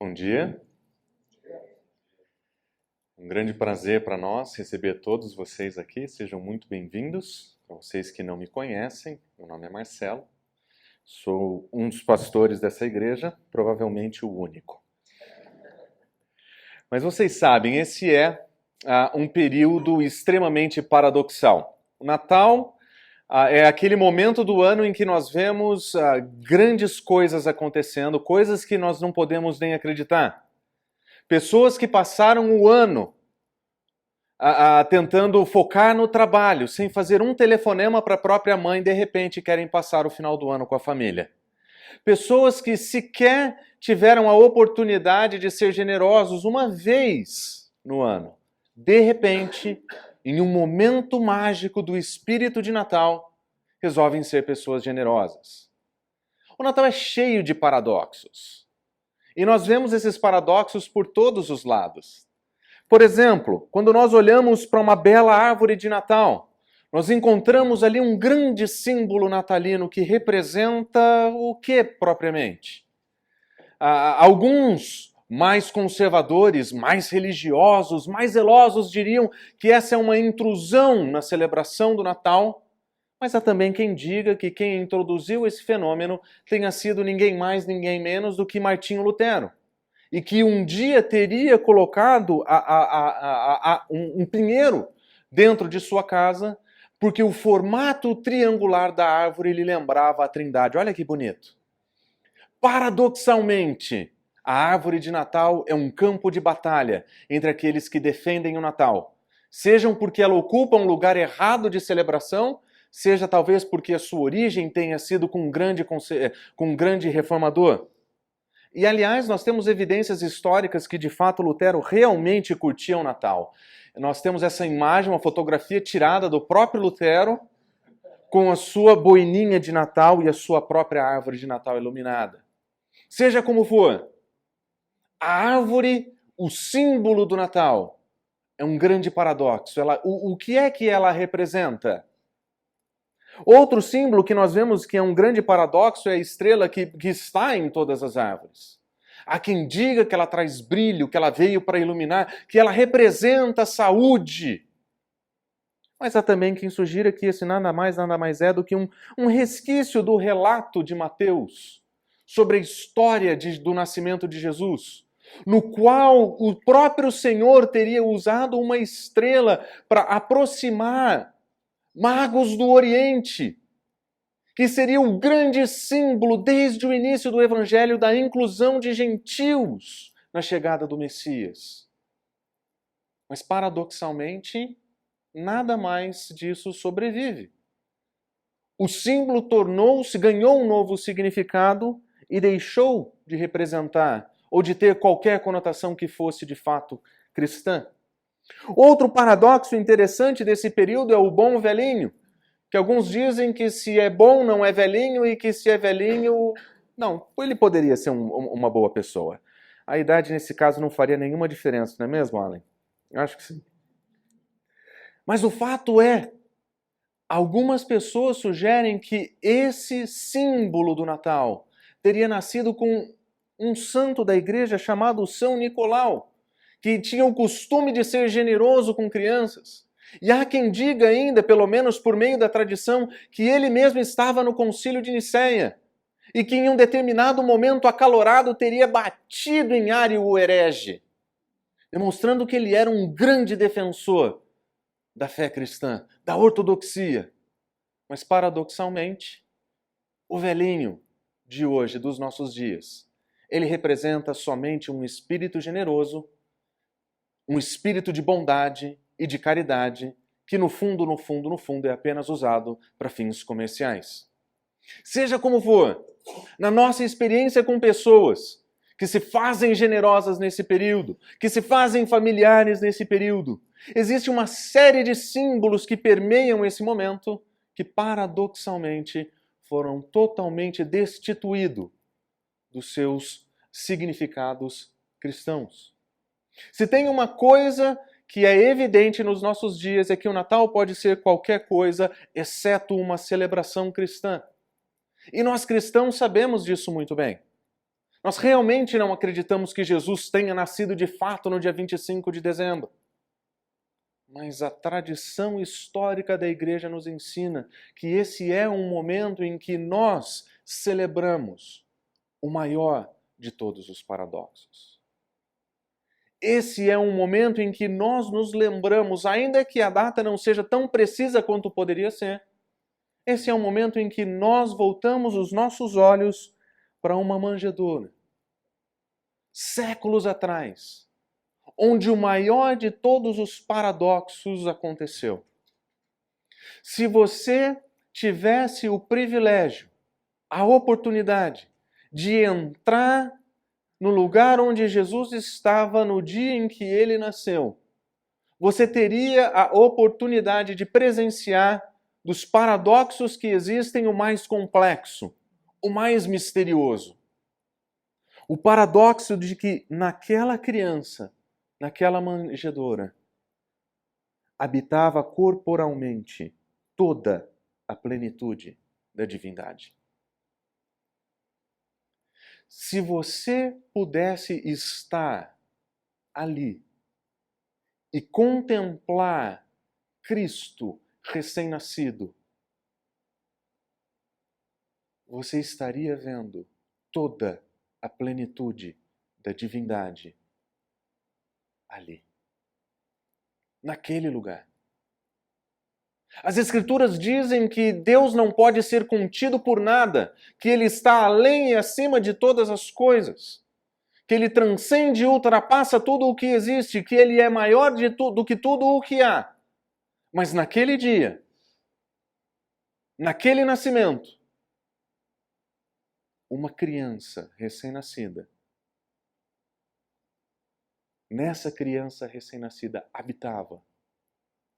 Bom dia. Um grande prazer para nós receber todos vocês aqui. Sejam muito bem-vindos. Para vocês que não me conhecem, meu nome é Marcelo. Sou um dos pastores dessa igreja, provavelmente o único. Mas vocês sabem, esse é um período extremamente paradoxal. O Natal é aquele momento do ano em que nós vemos grandes coisas acontecendo, coisas que nós não podemos nem acreditar. Pessoas que passaram o ano tentando focar no trabalho, sem fazer um telefonema para a própria mãe, de repente querem passar o final do ano com a família. Pessoas que sequer tiveram a oportunidade de ser generosos uma vez no ano. De repente, em um momento mágico do espírito de Natal, resolvem ser pessoas generosas. O Natal é cheio de paradoxos. E nós vemos esses paradoxos por todos os lados. Por exemplo, quando nós olhamos para uma bela árvore de Natal, nós encontramos ali um grande símbolo natalino que representa o que propriamente? Alguns mais conservadores, mais religiosos, mais zelosos diriam que essa é uma intrusão na celebração do Natal, mas há também quem diga que quem introduziu esse fenômeno tenha sido ninguém mais, ninguém menos do que Martinho Lutero, e que um dia teria colocado um pinheiro dentro de sua casa, porque o formato triangular da árvore lhe lembrava a Trindade. Olha que bonito. Paradoxalmente, a árvore de Natal é um campo de batalha entre aqueles que defendem o Natal, sejam porque ela ocupa um lugar errado de celebração, seja talvez porque a sua origem tenha sido com um grande reformador. E, aliás, nós temos evidências históricas que, de fato, Lutero realmente curtia o Natal. Nós temos essa imagem, uma fotografia tirada do próprio Lutero, com a sua boininha de Natal e a sua própria árvore de Natal iluminada. Seja como for, a árvore, o símbolo do Natal, é um grande paradoxo. O que é que ela representa? Outro símbolo que nós vemos que é um grande paradoxo é a estrela que está em todas as árvores. Há quem diga que ela traz brilho, que ela veio para iluminar, que ela representa a saúde. Mas há também quem sugira que esse nada mais é do que um resquício do relato de Mateus sobre a história do nascimento de Jesus, no qual o próprio Senhor teria usado uma estrela para aproximar magos do Oriente, que seria o grande símbolo desde o início do Evangelho da inclusão de gentios na chegada do Messias. Mas, paradoxalmente, nada mais disso sobrevive. O símbolo ganhou um novo significado e deixou de representar ou de ter qualquer conotação que fosse de fato cristã. Outro paradoxo interessante desse período é o bom velhinho, que alguns dizem que se é bom não é velhinho e que se é velhinho, não, ele poderia ser uma boa pessoa. A idade nesse caso não faria nenhuma diferença, não é mesmo, Allen? Eu acho que sim. Mas o fato é, algumas pessoas sugerem que esse símbolo do Natal teria nascido com um santo da igreja chamado São Nicolau, que tinha o costume de ser generoso com crianças. E há quem diga ainda, pelo menos por meio da tradição, que ele mesmo estava no concílio de Nicéia e que em um determinado momento acalorado teria batido em Ário o herege, demonstrando que ele era um grande defensor da fé cristã, da ortodoxia. Mas, paradoxalmente, o velhinho de hoje, dos nossos dias, ele representa somente um espírito generoso, um espírito de bondade e de caridade que no fundo é apenas usado para fins comerciais. Seja como for, na nossa experiência com pessoas que se fazem generosas nesse período, que se fazem familiares nesse período, existe uma série de símbolos que permeiam esse momento que paradoxalmente foram totalmente destituídos dos seus significados cristãos. Se tem uma coisa que é evidente nos nossos dias é que o Natal pode ser qualquer coisa, exceto uma celebração cristã. E nós cristãos sabemos disso muito bem. Nós realmente não acreditamos que Jesus tenha nascido de fato no dia 25 de dezembro. Mas a tradição histórica da igreja nos ensina que esse é um momento em que nós celebramos o maior de todos os paradoxos. Esse é um momento em que nós nos lembramos, ainda que a data não seja tão precisa quanto poderia ser, esse é um momento em que nós voltamos os nossos olhos para uma manjedoura, séculos atrás, onde o maior de todos os paradoxos aconteceu. Se você tivesse o privilégio, a oportunidade de entrar no lugar onde Jesus estava no dia em que ele nasceu, você teria a oportunidade de presenciar dos paradoxos que existem o mais complexo, o mais misterioso. O paradoxo de que naquela criança, naquela manjedoura, habitava corporalmente toda a plenitude da divindade. Se você pudesse estar ali e contemplar Cristo recém-nascido, você estaria vendo toda a plenitude da divindade ali, naquele lugar. As Escrituras dizem que Deus não pode ser contido por nada, que Ele está além e acima de todas as coisas, que Ele transcende e ultrapassa tudo o que existe, que Ele é maior do que tudo o que há. Mas naquele dia, naquele nascimento, uma criança recém-nascida, nessa criança recém-nascida habitava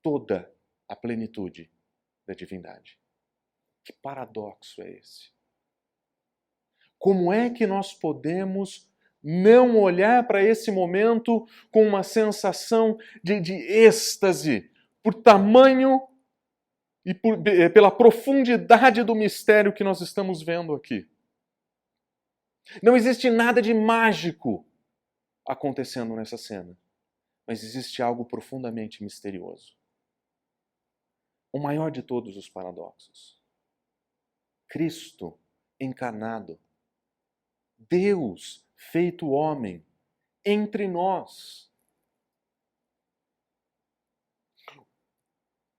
toda a plenitude da divindade. Que paradoxo é esse? Como é que nós podemos não olhar para esse momento com uma sensação de êxtase por tamanho e pela profundidade do mistério que nós estamos vendo aqui? Não existe nada de mágico acontecendo nessa cena, mas existe algo profundamente misterioso. O maior de todos os paradoxos. Cristo encarnado. Deus feito homem entre nós.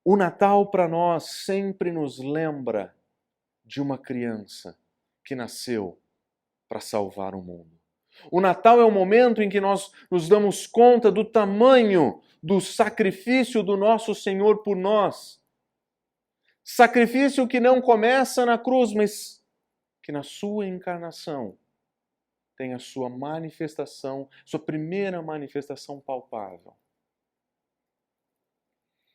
O Natal para nós sempre nos lembra de uma criança que nasceu para salvar o mundo. O Natal é o momento em que nós nos damos conta do tamanho do sacrifício do nosso Senhor por nós. Sacrifício que não começa na cruz, mas que na sua encarnação tem a sua manifestação, sua primeira manifestação palpável.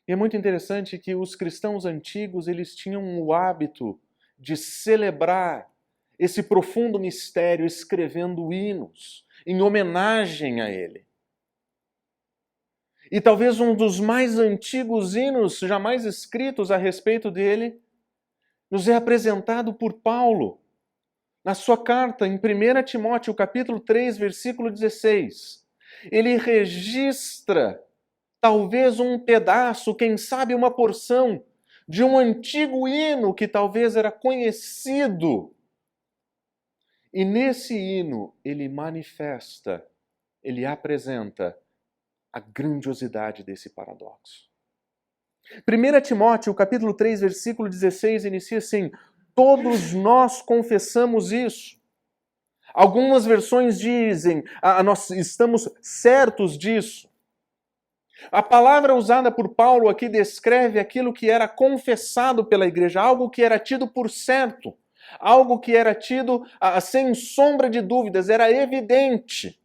E é muito interessante que os cristãos antigos, eles tinham o hábito de celebrar esse profundo mistério escrevendo hinos em homenagem a ele. E talvez um dos mais antigos hinos jamais escritos a respeito dele nos é apresentado por Paulo na sua carta em 1 Timóteo, capítulo 3, versículo 16. Ele registra talvez um pedaço, quem sabe uma porção, de um antigo hino que talvez era conhecido. E nesse hino ele manifesta, ele apresenta a grandiosidade desse paradoxo. 1 Timóteo, capítulo 3, versículo 16, inicia assim: todos nós confessamos isso. Algumas versões dizem, nós estamos certos disso. A palavra usada por Paulo aqui descreve aquilo que era confessado pela igreja, algo que era tido por certo, algo que era tido sem sombra de dúvidas, era evidente.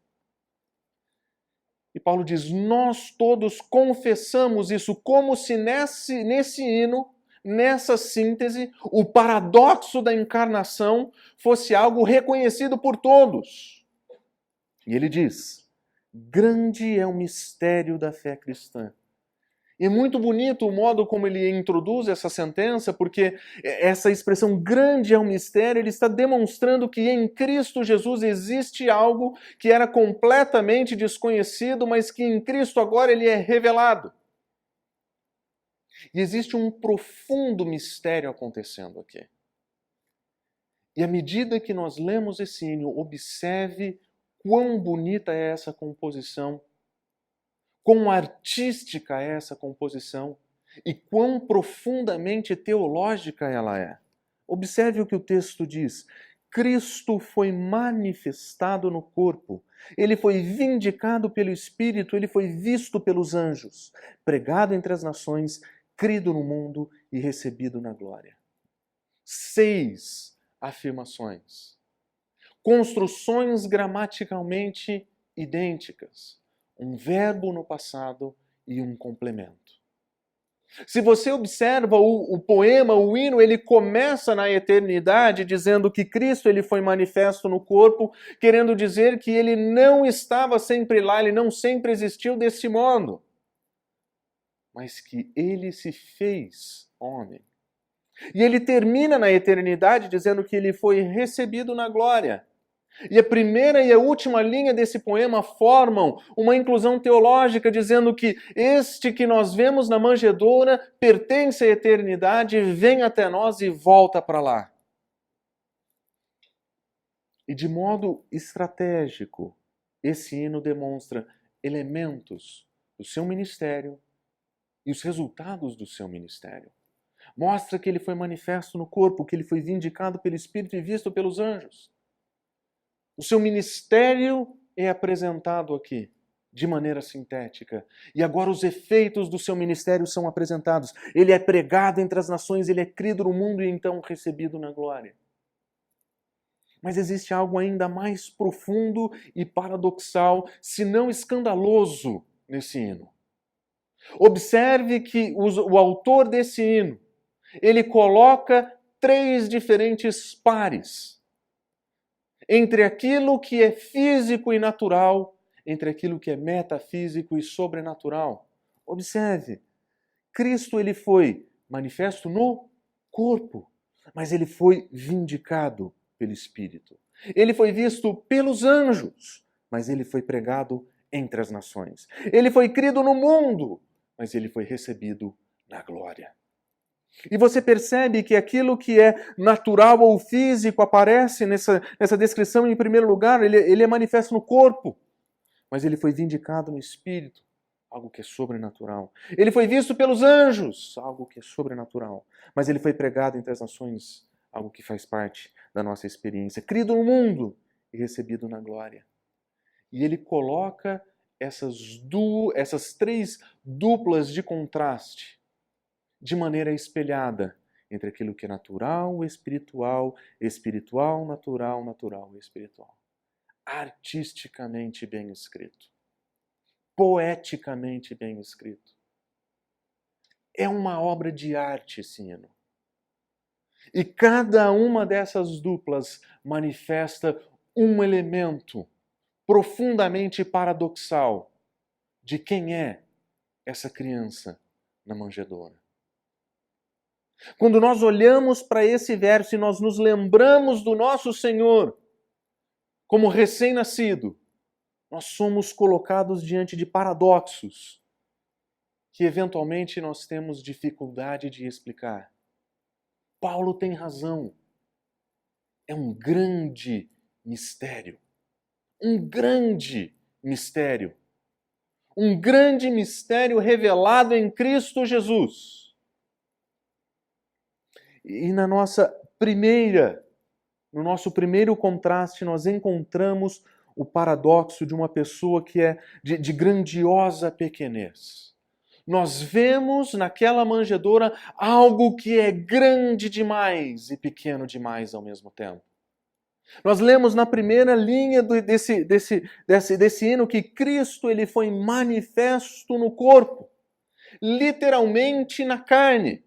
E Paulo diz, nós todos confessamos isso, como se nesse hino, nessa síntese, o paradoxo da encarnação fosse algo reconhecido por todos. E ele diz, grande é o mistério da fé cristã. E é muito bonito o modo como ele introduz essa sentença, porque essa expressão grande é um mistério, ele está demonstrando que em Cristo Jesus existe algo que era completamente desconhecido, mas que em Cristo agora ele é revelado. E existe um profundo mistério acontecendo aqui. E à medida que nós lemos esse hino, observe quão bonita é essa composição, quão artística é essa composição e quão profundamente teológica ela é. Observe o que o texto diz. Cristo foi manifestado no corpo, ele foi vindicado pelo Espírito, ele foi visto pelos anjos, pregado entre as nações, crido no mundo e recebido na glória. 6 afirmações. Construções gramaticalmente idênticas. Um verbo no passado e um complemento. Se você observa o poema, o hino, ele começa na eternidade dizendo que Cristo ele foi manifesto no corpo, querendo dizer que ele não estava sempre lá, ele não sempre existiu desse modo, mas que ele se fez homem. E ele termina na eternidade dizendo que ele foi recebido na glória. E a primeira e a última linha desse poema formam uma inclusão teológica, dizendo que este que nós vemos na manjedoura pertence à eternidade, vem até nós e volta para lá. E de modo estratégico, esse hino demonstra elementos do seu ministério e os resultados do seu ministério. Mostra que ele foi manifesto no corpo, que ele foi vindicado pelo Espírito e visto pelos anjos. O seu ministério é apresentado aqui de maneira sintética. E agora os efeitos do seu ministério são apresentados. Ele é pregado entre as nações, ele é crido no mundo e então recebido na glória. Mas existe algo ainda mais profundo e paradoxal, se não escandaloso, nesse hino. Observe que o autor desse hino, ele coloca 3 diferentes pares entre aquilo que é físico e natural, entre aquilo que é metafísico e sobrenatural. Observe, Cristo ele foi manifesto no corpo, mas ele foi vindicado pelo Espírito. Ele foi visto pelos anjos, mas ele foi pregado entre as nações. Ele foi crido no mundo, mas ele foi recebido na glória. E você percebe que aquilo que é natural ou físico aparece nessa descrição em primeiro lugar, ele é manifesto no corpo, mas ele foi vindicado no Espírito, algo que é sobrenatural. Ele foi visto pelos anjos, algo que é sobrenatural, mas ele foi pregado entre as nações, algo que faz parte da nossa experiência, crido no mundo e recebido na glória. E ele coloca essas 3 duplas de contraste de maneira espelhada entre aquilo que é natural, espiritual, espiritual, natural, natural e espiritual. Artisticamente bem escrito. Poeticamente bem escrito. É uma obra de arte esse hino. E cada uma dessas duplas manifesta um elemento profundamente paradoxal de quem é essa criança na manjedoura. Quando nós olhamos para esse verso e nós nos lembramos do nosso Senhor como recém-nascido, nós somos colocados diante de paradoxos que eventualmente nós temos dificuldade de explicar. Paulo tem razão. É um grande mistério. Um grande mistério. Um grande mistério revelado em Cristo Jesus. E no nosso primeiro contraste, nós encontramos o paradoxo de uma pessoa que é de grandiosa pequenez. Nós vemos naquela manjedoura algo que é grande demais e pequeno demais ao mesmo tempo. Nós lemos na primeira linha desse hino que Cristo ele foi manifesto no corpo, literalmente na carne.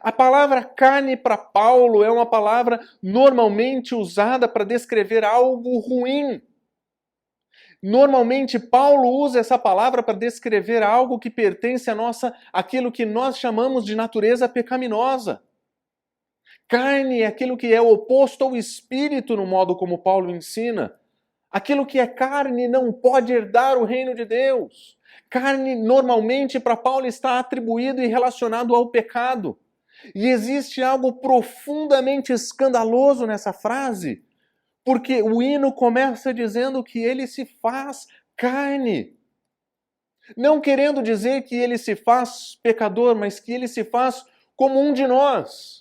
A palavra carne para Paulo é uma palavra normalmente usada para descrever algo ruim. Normalmente, Paulo usa essa palavra para descrever algo que pertence àquilo que nós chamamos de natureza pecaminosa. Carne é aquilo que é oposto ao espírito, no modo como Paulo ensina. Aquilo que é carne não pode herdar o reino de Deus. Carne, normalmente, para Paulo, está atribuído e relacionado ao pecado. E existe algo profundamente escandaloso nessa frase, porque o hino começa dizendo que ele se faz carne. Não querendo dizer que ele se faz pecador, mas que ele se faz como um de nós.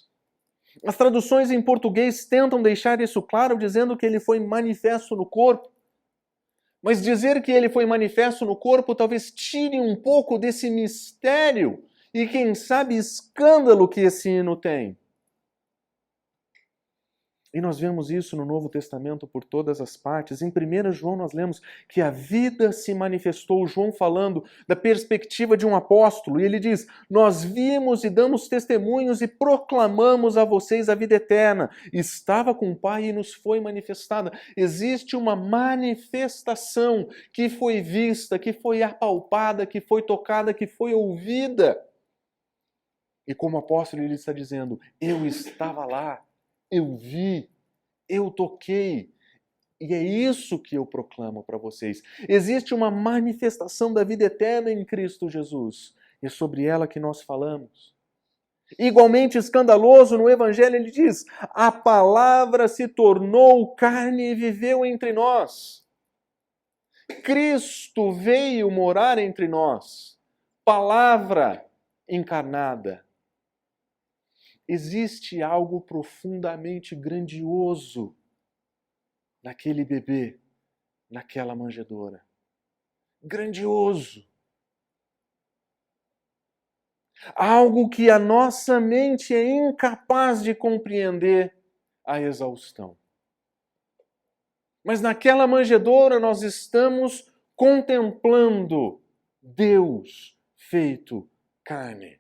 As traduções em português tentam deixar isso claro, dizendo que ele foi manifesto no corpo. Mas dizer que ele foi manifesto no corpo talvez tire um pouco desse mistério e, quem sabe, escândalo que esse hino tem. E nós vemos isso no Novo Testamento por todas as partes. Em 1 João nós lemos que a vida se manifestou, João falando da perspectiva de um apóstolo, e ele diz: nós vimos e damos testemunhos e proclamamos a vocês a vida eterna. Estava com o Pai e nos foi manifestada. Existe uma manifestação que foi vista, que foi apalpada, que foi tocada, que foi ouvida. E como apóstolo ele está dizendo: eu estava lá. Eu vi, eu toquei, e é isso que eu proclamo para vocês. Existe uma manifestação da vida eterna em Cristo Jesus, e é sobre ela que nós falamos. Igualmente escandaloso no Evangelho, ele diz: a palavra se tornou carne e viveu entre nós. Cristo veio morar entre nós, palavra encarnada. Existe algo profundamente grandioso naquele bebê, naquela manjedoura. Grandioso. Algo que a nossa mente é incapaz de compreender a exaustão. Mas naquela manjedoura nós estamos contemplando Deus feito carne.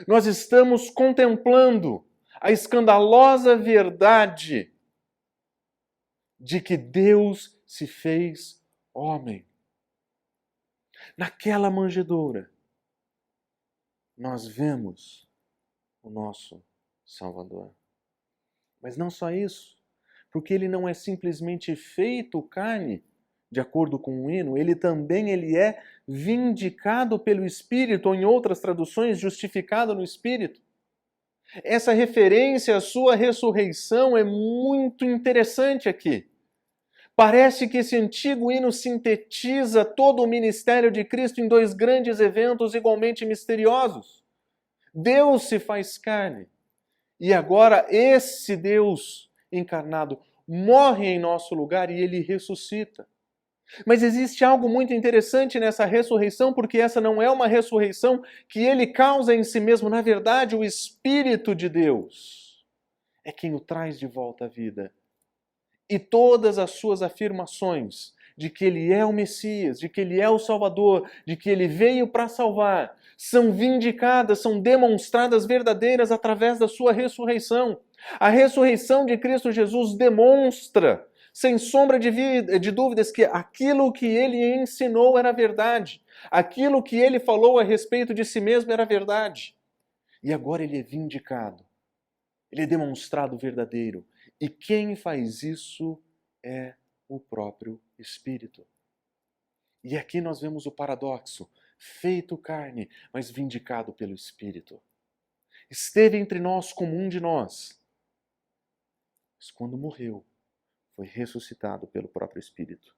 Nós estamos contemplando a escandalosa verdade de que Deus se fez homem. Naquela manjedoura, nós vemos o nosso Salvador. Mas não só isso, porque ele não é simplesmente feito carne, de acordo com o hino, ele é vindicado pelo Espírito, ou em outras traduções, justificado no Espírito. Essa referência à sua ressurreição é muito interessante aqui. Parece que esse antigo hino sintetiza todo o ministério de Cristo em dois grandes eventos igualmente misteriosos. Deus se faz carne, e agora esse Deus encarnado morre em nosso lugar e ele ressuscita. Mas existe algo muito interessante nessa ressurreição, porque essa não é uma ressurreição que ele causa em si mesmo. Na verdade, o Espírito de Deus é quem o traz de volta à vida. E todas as suas afirmações de que ele é o Messias, de que ele é o Salvador, de que ele veio para salvar, são vindicadas, são demonstradas verdadeiras através da sua ressurreição. A ressurreição de Cristo Jesus demonstra, sem sombra de dúvidas, que aquilo que ele ensinou era verdade. Aquilo que ele falou a respeito de si mesmo era verdade. E agora ele é vindicado. Ele é demonstrado verdadeiro. E quem faz isso é o próprio Espírito. E aqui nós vemos o paradoxo. Feito carne, mas vindicado pelo Espírito. Esteve entre nós como um de nós. Mas quando morreu, foi ressuscitado pelo próprio Espírito.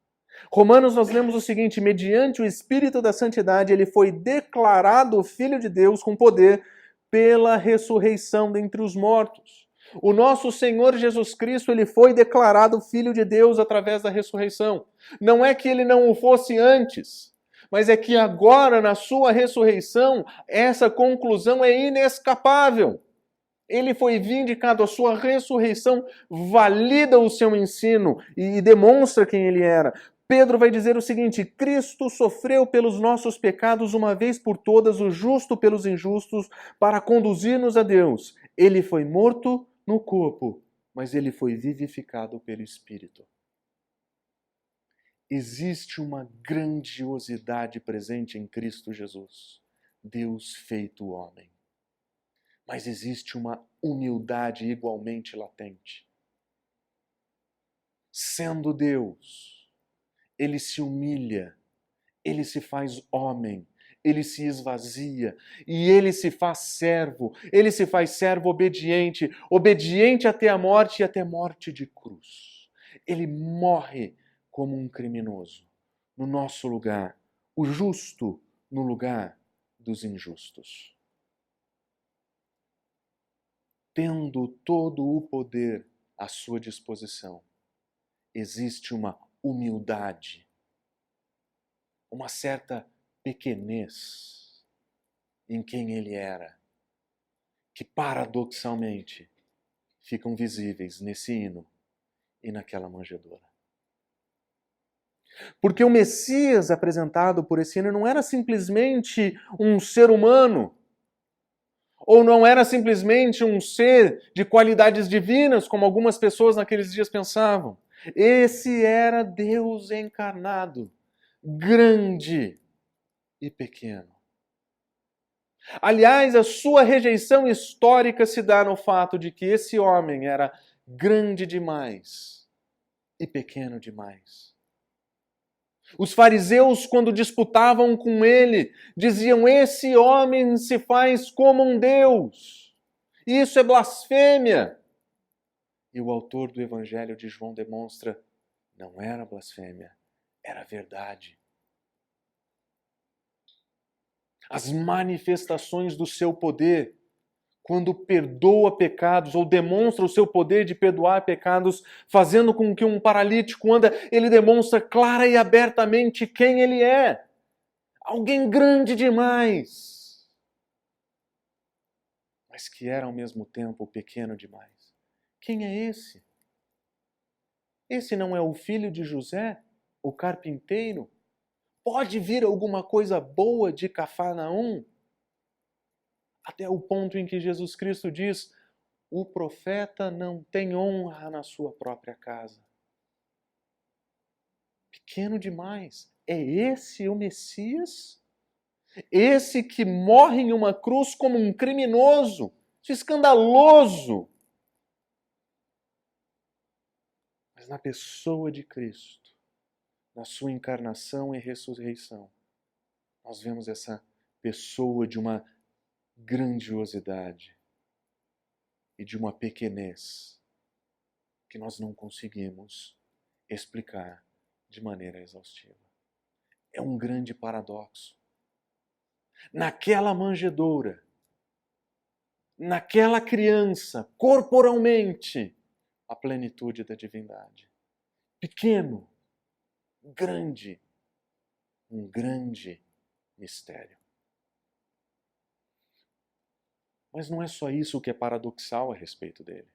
Romanos nós lemos o seguinte: mediante o Espírito da Santidade, ele foi declarado Filho de Deus com poder pela ressurreição dentre os mortos. O nosso Senhor Jesus Cristo, ele foi declarado Filho de Deus através da ressurreição. Não é que ele não o fosse antes, mas é que agora, na sua ressurreição, essa conclusão é inescapável. Ele foi vindicado, a sua ressurreição valida o seu ensino e demonstra quem ele era. Pedro vai dizer o seguinte: Cristo sofreu pelos nossos pecados uma vez por todas, o justo pelos injustos, para conduzir-nos a Deus. Ele foi morto no corpo, mas ele foi vivificado pelo Espírito. existe uma grandiosidade presente em Cristo Jesus, Deus feito homem. Mas existe uma humildade igualmente latente. Sendo Deus, ele se humilha, ele se faz homem, ele se esvazia e ele se faz servo obediente, obediente até a morte e até morte de cruz. Ele morre como um criminoso no nosso lugar, o justo no lugar dos injustos. Tendo todo o poder à sua disposição, existe uma humildade, uma certa pequenez em quem ele era, que paradoxalmente ficam visíveis nesse hino e naquela manjedoura. Porque o Messias apresentado por esse hino não era simplesmente um ser humano, ou não era simplesmente um ser de qualidades divinas, como algumas pessoas naqueles dias pensavam. Esse era Deus encarnado, grande e pequeno. Aliás, a sua rejeição histórica se dá no fato de que esse homem era grande demais e pequeno demais. Os fariseus, quando disputavam com ele, diziam: esse homem se faz como um Deus. Isso é blasfêmia. E o autor do Evangelho de João demonstra: não era blasfêmia, era verdade. As manifestações do seu poder, quando perdoa pecados ou demonstra o seu poder de perdoar pecados, fazendo com que um paralítico anda, ele demonstra clara e abertamente quem ele é. Alguém grande demais, mas que era ao mesmo tempo pequeno demais. Quem é esse? Esse não é o filho de José, o carpinteiro? Pode vir alguma coisa boa de Cafarnaum? Até o ponto em que Jesus Cristo diz: o profeta não tem honra na sua própria casa. Pequeno demais. É esse o Messias? Esse que morre em uma cruz como um criminoso, escandaloso. Mas na pessoa de Cristo, na sua encarnação e ressurreição, nós vemos essa pessoa de uma grandiosidade e de uma pequenez que nós não conseguimos explicar de maneira exaustiva. É um grande paradoxo. Naquela manjedoura, naquela criança, corporalmente, a plenitude da divindade. Pequeno, grande, um grande mistério. Mas não é só isso que é paradoxal a respeito dele.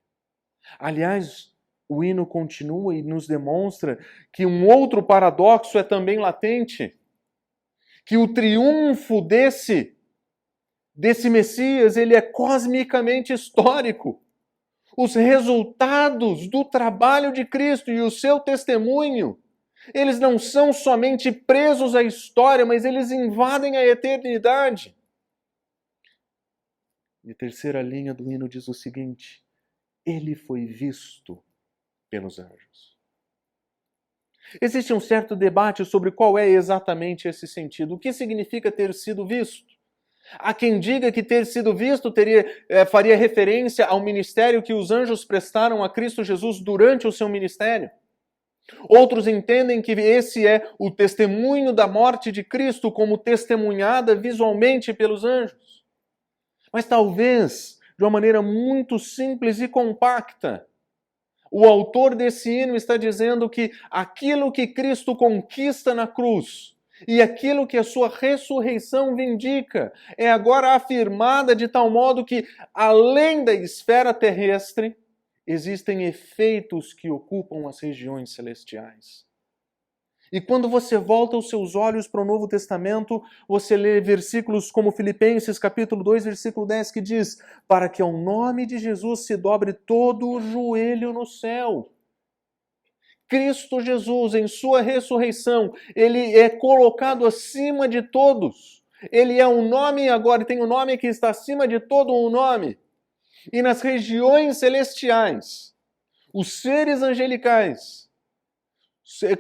Aliás, o hino continua e nos demonstra que um outro paradoxo é também latente, que o triunfo desse Messias, ele é cosmicamente histórico. Os resultados do trabalho de Cristo e o seu testemunho, eles não são somente presos à história, mas eles invadem a eternidade. E a terceira linha do hino diz o seguinte: ele foi visto pelos anjos. Existe um certo debate sobre qual é exatamente esse sentido. O que significa ter sido visto? Há quem diga que ter sido visto faria referência ao ministério que os anjos prestaram a Cristo Jesus durante o seu ministério. Outros entendem que esse é o testemunho da morte de Cristo como testemunhada visualmente pelos anjos. Mas talvez, de uma maneira muito simples e compacta, o autor desse hino está dizendo que aquilo que Cristo conquista na cruz e aquilo que a sua ressurreição vindica é agora afirmada de tal modo que, além da esfera terrestre, existem efeitos que ocupam as regiões celestiais. E quando você volta os seus olhos para o Novo Testamento, você lê versículos como Filipenses capítulo 2, versículo 10, que diz: para que ao nome de Jesus se dobre todo o joelho no céu. Cristo Jesus, em sua ressurreição, ele é colocado acima de todos. Ele é um nome agora, tem um nome que está acima de todo um nome. E nas regiões celestiais, os seres angelicais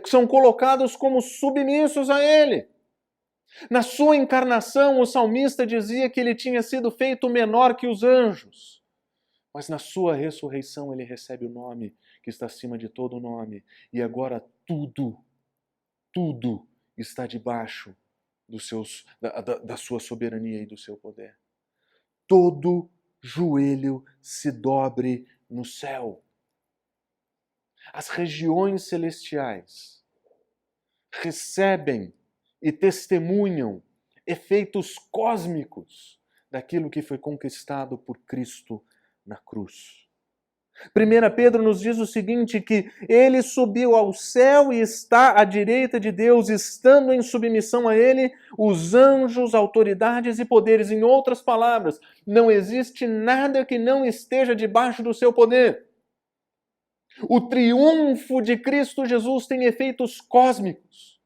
são colocados como submissos a ele. Na sua encarnação, o salmista dizia que ele tinha sido feito menor que os anjos. Mas na sua ressurreição ele recebe o nome que está acima de todo nome. E agora tudo está debaixo da sua soberania e do seu poder. Todo joelho se dobre no céu. As regiões celestiais recebem e testemunham efeitos cósmicos daquilo que foi conquistado por Cristo na cruz. 1 Pedro nos diz o seguinte, que ele subiu ao céu e está à direita de Deus, estando em submissão a ele os anjos, autoridades e poderes. Em outras palavras, não existe nada que não esteja debaixo do seu poder. O triunfo de Cristo Jesus tem efeitos cósmicos.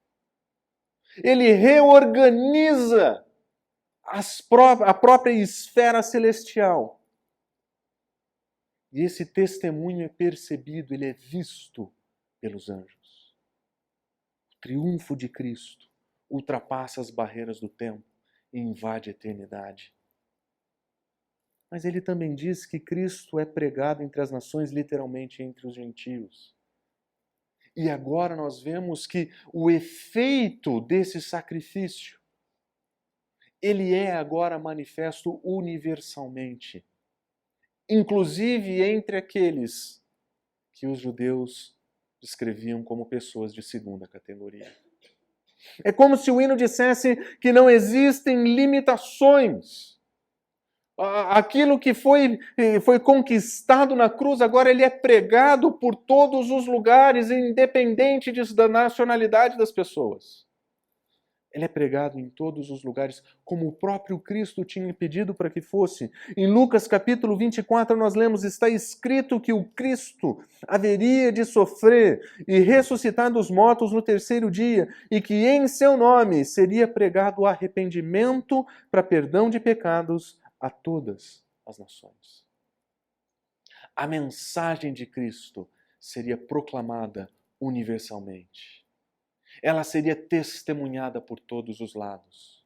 Ele reorganiza a própria esfera celestial. E esse testemunho é percebido, ele é visto pelos anjos. O triunfo de Cristo ultrapassa as barreiras do tempo e invade a eternidade. Mas ele também diz que Cristo é pregado entre as nações, literalmente entre os gentios. E agora nós vemos que o efeito desse sacrifício, ele é agora manifesto universalmente. Inclusive entre aqueles que os judeus descreviam como pessoas de segunda categoria. É como se o hino dissesse que não existem limitações. Aquilo que foi conquistado na cruz, agora ele é pregado por todos os lugares, independente da nacionalidade das pessoas. Ele é pregado em todos os lugares, como o próprio Cristo tinha pedido para que fosse. Em Lucas capítulo 24 nós lemos, está escrito que o Cristo haveria de sofrer e ressuscitar dos mortos no terceiro dia, e que em seu nome seria pregado o arrependimento para perdão de pecados a todas as nações. A mensagem de Cristo seria proclamada universalmente. Ela seria testemunhada por todos os lados.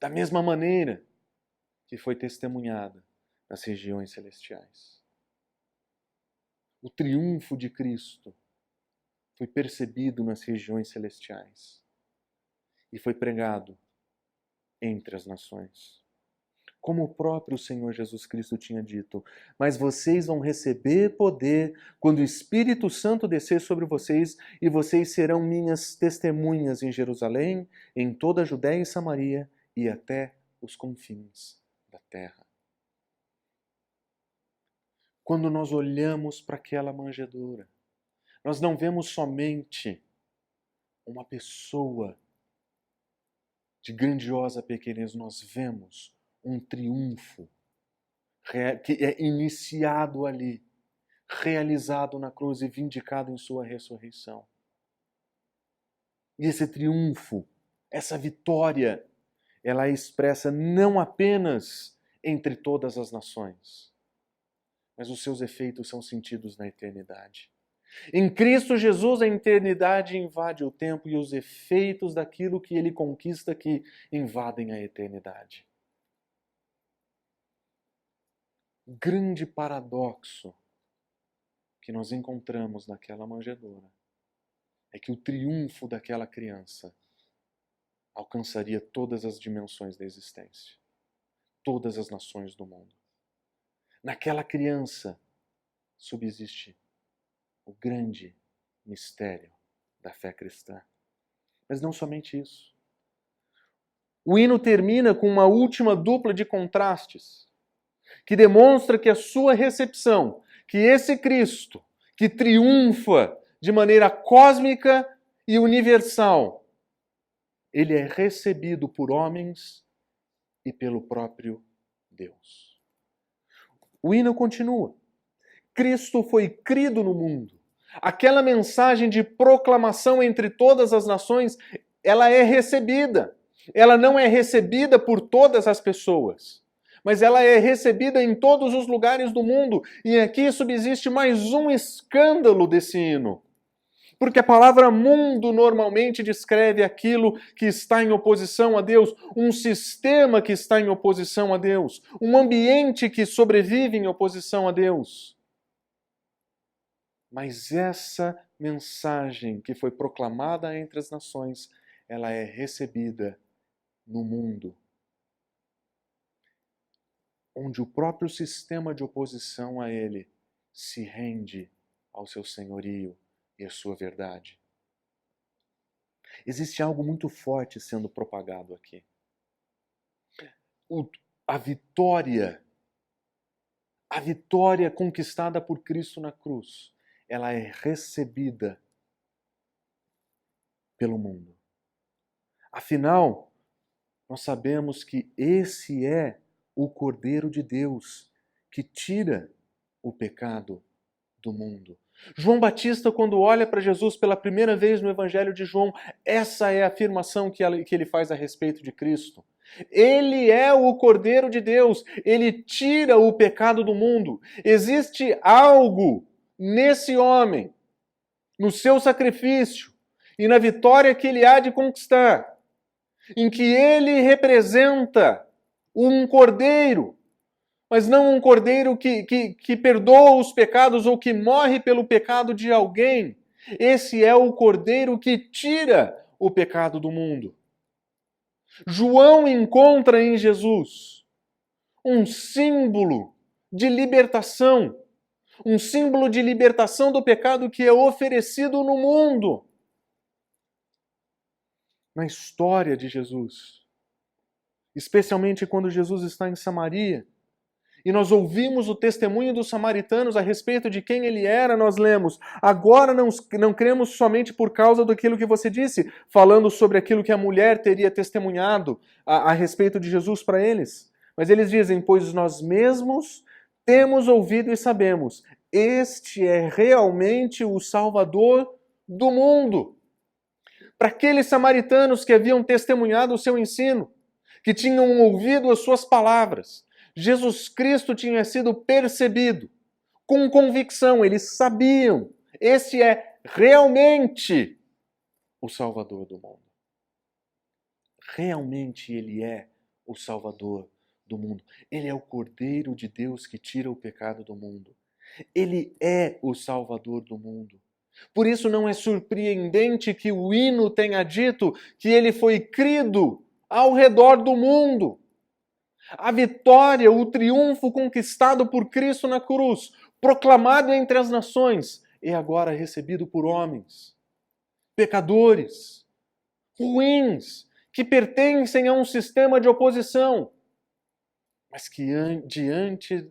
Da mesma maneira que foi testemunhada nas regiões celestiais. O triunfo de Cristo foi percebido nas regiões celestiais e foi pregado entre as nações. Como o próprio Senhor Jesus Cristo tinha dito, mas vocês vão receber poder quando o Espírito Santo descer sobre vocês, e vocês serão minhas testemunhas em Jerusalém, em toda a Judéia e Samaria e até os confins da terra. Quando nós olhamos para aquela manjedoura, nós não vemos somente uma pessoa de grandiosa pequenez, nós vemos um triunfo que é iniciado ali, realizado na cruz e vindicado em sua ressurreição. E esse triunfo, essa vitória, ela é expressa não apenas entre todas as nações, mas os seus efeitos são sentidos na eternidade. Em Cristo Jesus, a eternidade invade o tempo e os efeitos daquilo que ele conquista aqui invadem a eternidade. O grande paradoxo que nós encontramos naquela manjedoura é que o triunfo daquela criança alcançaria todas as dimensões da existência, todas as nações do mundo. Naquela criança subsiste o grande mistério da fé cristã. Mas não somente isso. O hino termina com uma última dupla de contrastes, que demonstra que a sua recepção, que esse Cristo, que triunfa de maneira cósmica e universal, ele é recebido por homens e pelo próprio Deus. O hino continua. Cristo foi crido no mundo. Aquela mensagem de proclamação entre todas as nações, ela é recebida. Ela não é recebida por todas as pessoas, mas ela é recebida em todos os lugares do mundo. E aqui subsiste mais um escândalo desse hino. Porque a palavra mundo normalmente descreve aquilo que está em oposição a Deus, um sistema que está em oposição a Deus, um ambiente que sobrevive em oposição a Deus. Mas essa mensagem que foi proclamada entre as nações, ela é recebida no mundo, onde o próprio sistema de oposição a ele se rende ao seu senhorio e à sua verdade. Existe algo muito forte sendo propagado aqui. A vitória conquistada por Cristo na cruz, ela é recebida pelo mundo. Afinal, nós sabemos que esse é o Cordeiro de Deus que tira o pecado do mundo. João Batista, quando olha para Jesus pela primeira vez no Evangelho de João, essa é a afirmação que ele faz a respeito de Cristo. Ele é o Cordeiro de Deus, ele tira o pecado do mundo. Existe algo nesse homem, no seu sacrifício e na vitória que ele há de conquistar, em que ele representa um cordeiro, mas não um cordeiro que perdoa os pecados ou que morre pelo pecado de alguém. Esse é o cordeiro que tira o pecado do mundo. João encontra em Jesus um símbolo de libertação, um símbolo de libertação do pecado que é oferecido no mundo. Na história de Jesus, especialmente quando Jesus está em Samaria, e nós ouvimos o testemunho dos samaritanos a respeito de quem ele era, nós lemos: agora não cremos somente por causa daquilo que você disse, falando sobre aquilo que a mulher teria testemunhado a respeito de Jesus para eles. Mas eles dizem: pois nós mesmos temos ouvido e sabemos, este é realmente o Salvador do mundo. Para aqueles samaritanos que haviam testemunhado o seu ensino, que tinham ouvido as suas palavras, Jesus Cristo tinha sido percebido com convicção, eles sabiam, esse é realmente o Salvador do mundo. Realmente ele é o Salvador do mundo. Ele é o Cordeiro de Deus que tira o pecado do mundo. Ele é o Salvador do mundo. Por isso não é surpreendente que o hino tenha dito que ele foi crido ao redor do mundo. A vitória, o triunfo conquistado por Cristo na cruz, proclamado entre as nações, é agora recebido por homens, pecadores, ruins, que pertencem a um sistema de oposição, mas que diante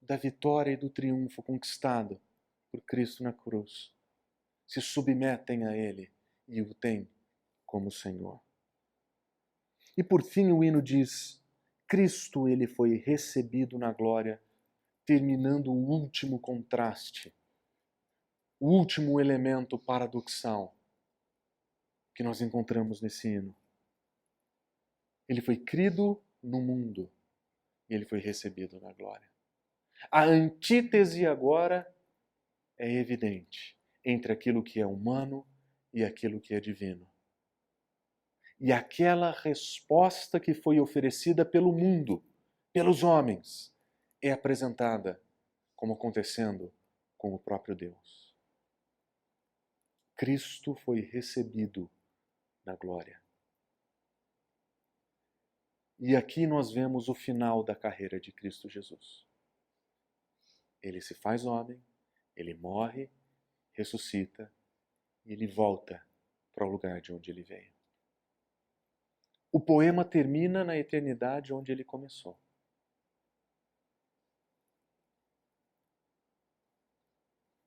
da vitória e do triunfo conquistado por Cristo na cruz, se submetem a Ele e o têm como Senhor. E por fim o hino diz: Cristo ele foi recebido na glória, terminando o último contraste, o último elemento paradoxal que nós encontramos nesse hino. Ele foi crido no mundo e ele foi recebido na glória. A antítese agora é evidente entre aquilo que é humano e aquilo que é divino. E aquela resposta que foi oferecida pelo mundo, pelos homens, é apresentada como acontecendo com o próprio Deus. Cristo foi recebido na glória. E aqui nós vemos o final da carreira de Cristo Jesus. Ele se faz homem, ele morre, ressuscita e ele volta para o lugar de onde ele veio. O poema termina na eternidade onde ele começou.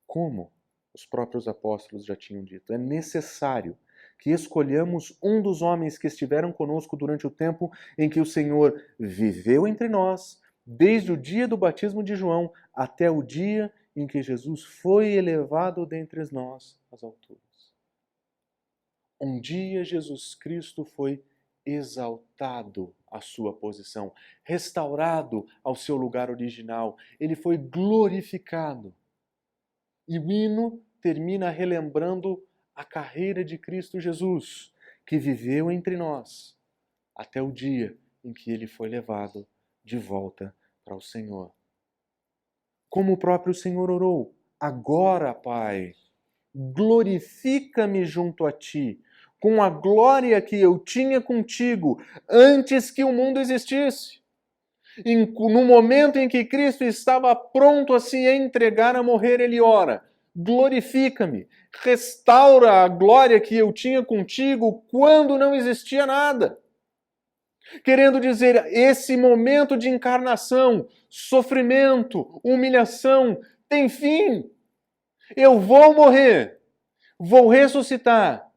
Como os próprios apóstolos já tinham dito, é necessário que escolhamos um dos homens que estiveram conosco durante o tempo em que o Senhor viveu entre nós, desde o dia do batismo de João até o dia em que Jesus foi elevado dentre nós às alturas. Um dia Jesus Cristo foi exaltado à sua posição, restaurado ao seu lugar original. Ele foi glorificado. E o hino termina relembrando a carreira de Cristo Jesus, que viveu entre nós até o dia em que ele foi levado de volta para o Senhor. Como o próprio Senhor orou: agora, Pai, glorifica-me junto a ti, com a glória que eu tinha contigo antes que o mundo existisse. No momento em que Cristo estava pronto a se entregar a morrer, ele ora: glorifica-me, restaura a glória que eu tinha contigo quando não existia nada. Querendo dizer, esse momento de encarnação, sofrimento, humilhação, tem fim. Eu vou morrer, vou ressuscitar,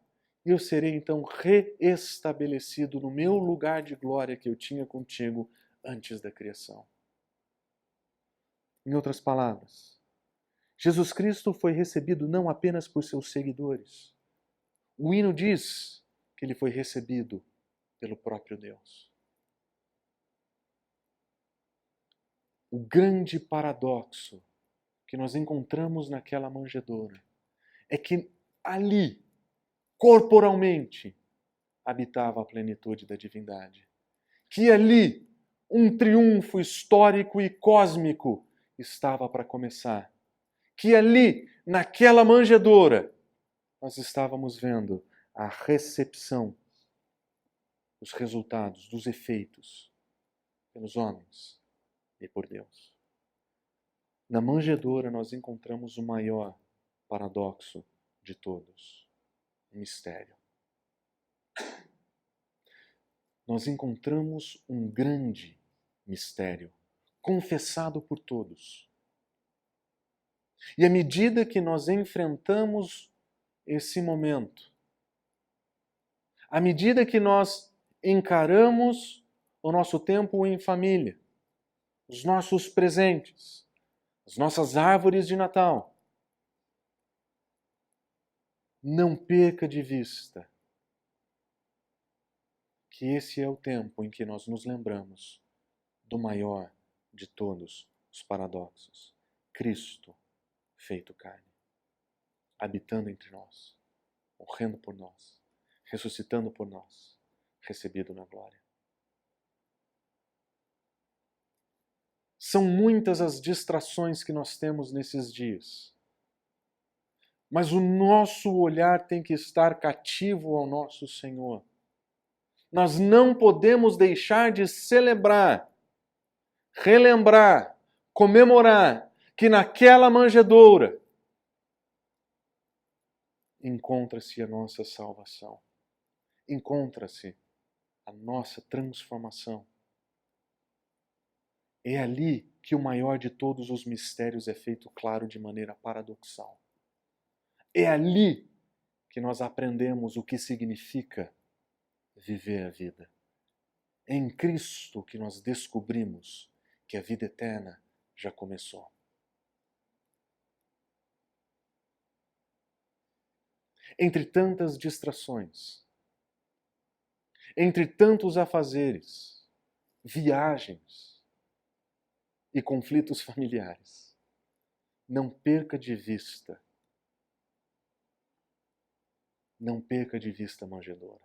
e eu serei então reestabelecido no meu lugar de glória que eu tinha contigo antes da criação. Em outras palavras, Jesus Cristo foi recebido não apenas por seus seguidores. O hino diz que ele foi recebido pelo próprio Deus. O grande paradoxo que nós encontramos naquela manjedoura é que ali, corporalmente, habitava a plenitude da divindade. Que ali, um triunfo histórico e cósmico estava para começar. Que ali, naquela manjedoura, nós estávamos vendo a recepção dos resultados, dos efeitos pelos homens e por Deus. Na manjedoura nós encontramos o maior paradoxo de todos, o mistério. Nós encontramos um grande mistério, confessado por todos. E à medida que nós enfrentamos esse momento, à medida que nós encaramos o nosso tempo em família, os nossos presentes, as nossas árvores de Natal, não perca de vista que esse é o tempo em que nós nos lembramos do maior de todos os paradoxos: Cristo feito carne, habitando entre nós, morrendo por nós, ressuscitando por nós, recebido na glória. São muitas as distrações que nós temos nesses dias, mas o nosso olhar tem que estar cativo ao nosso Senhor. Nós não podemos deixar de celebrar, relembrar, comemorar que naquela manjedoura encontra-se a nossa salvação, encontra-se a nossa transformação. É ali que o maior de todos os mistérios é feito claro de maneira paradoxal. É ali que nós aprendemos o que significa viver a vida. É em Cristo que nós descobrimos que a vida eterna já começou. Entre tantas distrações, entre tantos afazeres, viagens e conflitos familiares, não perca de vista a manjedoura.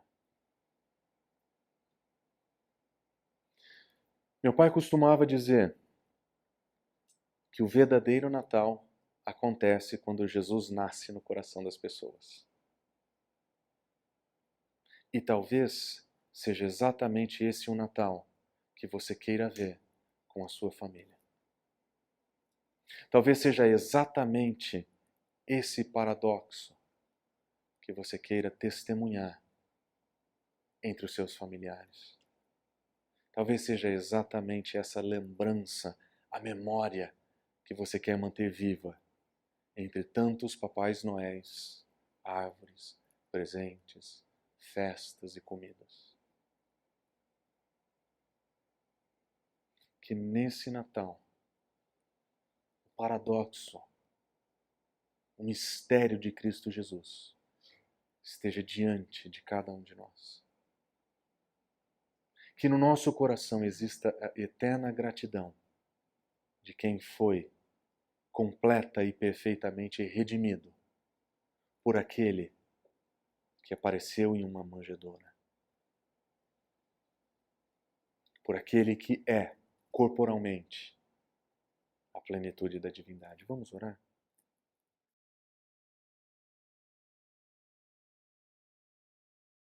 Meu pai costumava dizer que o verdadeiro Natal acontece quando Jesus nasce no coração das pessoas. E talvez seja exatamente esse o Natal que você queira ver com a sua família. Talvez seja exatamente esse paradoxo que você queira testemunhar entre os seus familiares. Talvez seja exatamente essa lembrança, a memória que você quer manter viva entre tantos Papais Noéis, árvores, presentes, festas e comidas. Que nesse Natal, o paradoxo o mistério de Cristo Jesus esteja diante de cada um de nós. Que no nosso coração exista a eterna gratidão de quem foi completa e perfeitamente redimido por aquele que apareceu em uma manjedoura, por aquele que é corporalmente a plenitude da divindade. Vamos orar?